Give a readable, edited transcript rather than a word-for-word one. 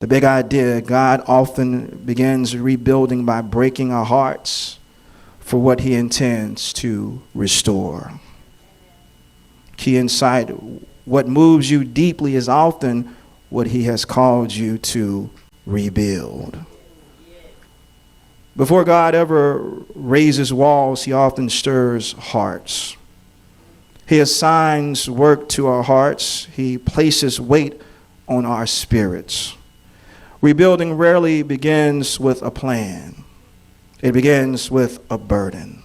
The big idea, God often begins rebuilding by breaking our hearts for what he intends to restore. Key insight, what moves you deeply is often what he has called you to rebuild. Before God ever raises walls, he often stirs hearts. He assigns work to our hearts. He places weight on our spirits. Rebuilding rarely begins with a plan. It begins with a burden.